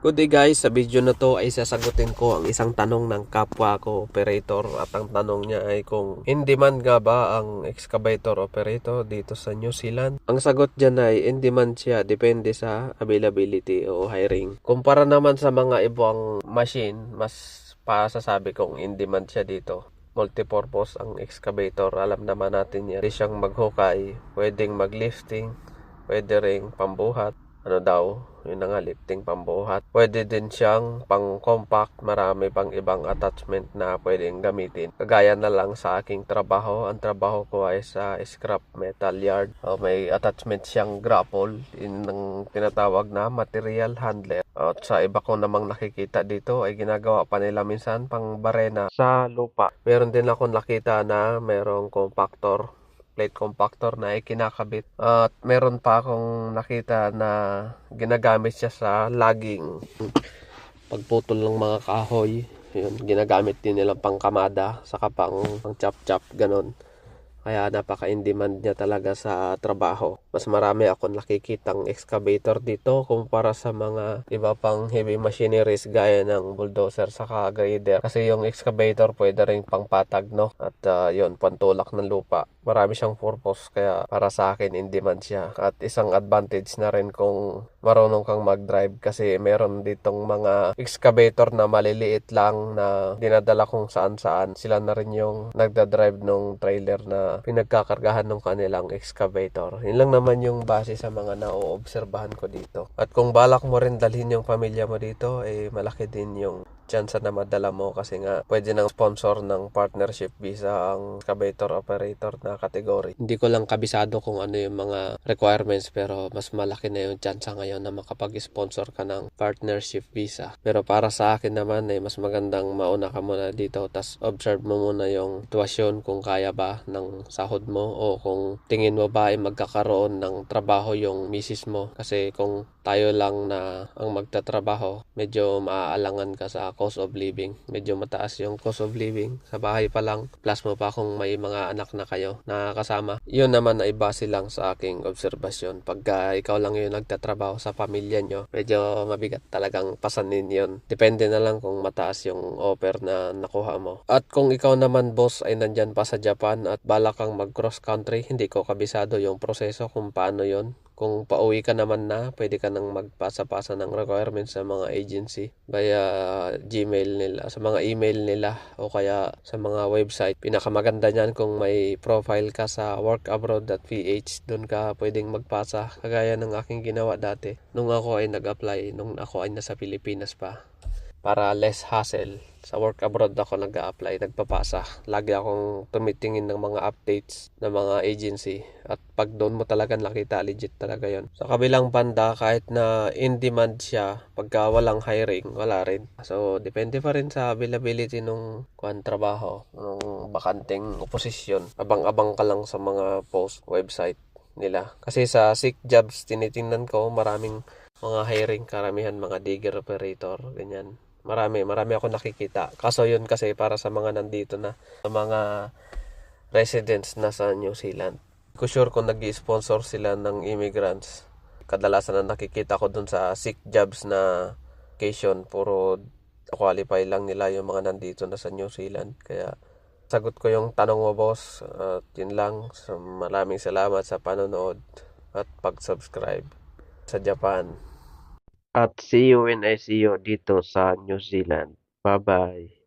Good day guys, sa video na to ay sasagutin ko ang isang tanong ng kapwa ko operator at ang tanong niya ay kung in demand nga ba ang excavator operator dito sa New Zealand. Ang sagot dyan ay in demand siya, depende sa availability o hiring. Kumpara naman sa mga ibang machine, mas pasasabi kong in demand siya dito. Multipurpose ang excavator, alam naman natin yan. Pwede siyang maghukay, pwedeng maglifting, pwede ring pambuhat. Ano daw, yun na nga, lifting pambuhat. Pwede din siyang pang compact, marami pang ibang attachment na pwedeng gamitin. Kagaya na lang sa aking trabaho, ang trabaho ko ay sa scrap metal yard. May attachment siyang grapple, yun ang tinatawag na material handler. At sa iba ko namang nakikita dito ay ginagawa pa nila minsan pang barena sa lupa. Meron din akong nakita na merong compactor, plate compactor na ikinakabit. At meron pa akong nakita na ginagamit siya sa logging. Pagputol ng mga kahoy, yun, ginagamit din nilang pangkamada, saka pang chop-chop, ganon. Kaya napaka-in-demand niya talaga sa trabaho. Mas marami akong nakikitang excavator dito kumpara sa mga iba pang heavy machineries gaya ng bulldozer saka grader. Kasi yung excavator pwede rin pangpatag, no? At yun, pantulak ng lupa. Marami siyang purpose, kaya para sa akin in-demand siya. At isang advantage na rin kung marunong kang mag-drive, kasi meron ditong mga excavator na maliliit lang na dinadala kung saan-saan. Sila na rin yung nagdadrive ng trailer na pinagkakargahan ng kanilang excavator. Yun lang naman yung base sa mga naoobserbahan ko dito. At kung balak mo rin dalhin yung pamilya mo dito, malaki din yung chance na madala mo, kasi nga pwede nang sponsor ng partnership visa ang excavator operator na category. Hindi ko lang kabisado kung ano yung mga requirements, pero mas malaki na yung chance ngayon na makapag-sponsor ka ng partnership visa. Pero para sa akin naman mas magandang mauna ka muna dito, tas observe mo muna yung situasyon, kung kaya ba ng sahod mo o kung tingin mo ba ay magkakaroon ng trabaho yung misis mo. Kasi kung tayo lang na ang magtatrabaho, medyo maaalangan ka sa cost of living. Medyo mataas yung cost of living sa bahay pa lang, plus mo pa kung may mga anak na kayo na kasama. Yun naman ay base lang sa aking obserbasyon. Pagka ikaw lang yung nagtatrabaho sa pamilya nyo, medyo mabigat talagang pasanin yun. Depende na lang kung mataas yung offer na nakuha mo. At kung ikaw naman boss ay nandyan pa sa Japan at balak kang mag cross country, hindi ko kabisado yung proseso kung paano yun. Kung pauwi ka naman na, pwede ka nang magpasa-pasa ng requirements sa mga agency via Gmail nila, sa mga email nila o kaya sa mga website. Pinakamaganda niyan kung may profile ka sa workabroad.ph, doon ka pwedeng magpasa, kagaya ng aking ginawa dati nung ako ay nag-apply, nung ako ay nasa Pilipinas pa. Para less hassle, sa work abroad ako nag-a-apply, nagpapasa. Lagi akong tumitingin ng mga updates ng mga agency. At pag doon mo talaga nakita, legit talaga yon. Sa kabilang banda, kahit na in demand siya, pagka walang hiring, wala rin. So, depende pa rin sa availability nung trabaho, nung bakanting posisyon. Abang-abang ka lang sa mga post website nila. Kasi sa Seek Jobs, tinitingnan ko, maraming mga hiring, karamihan mga digger operator, ganyan. Marami ako nakikita. Kaso yun kasi para sa mga nandito na, sa mga residents na sa New Zealand. Ko sure kung nag-i-sponsor sila ng immigrants. Kadalasan na nakikita ko dun sa Seek Jobs na location, puro qualify lang nila yung mga nandito na sa New Zealand. Kaya sagot ko yung tanong mo boss. At yun lang. So, maraming salamat sa panonood at pag-subscribe sa Japan. At see you when I see you dito sa New Zealand. Bye-bye.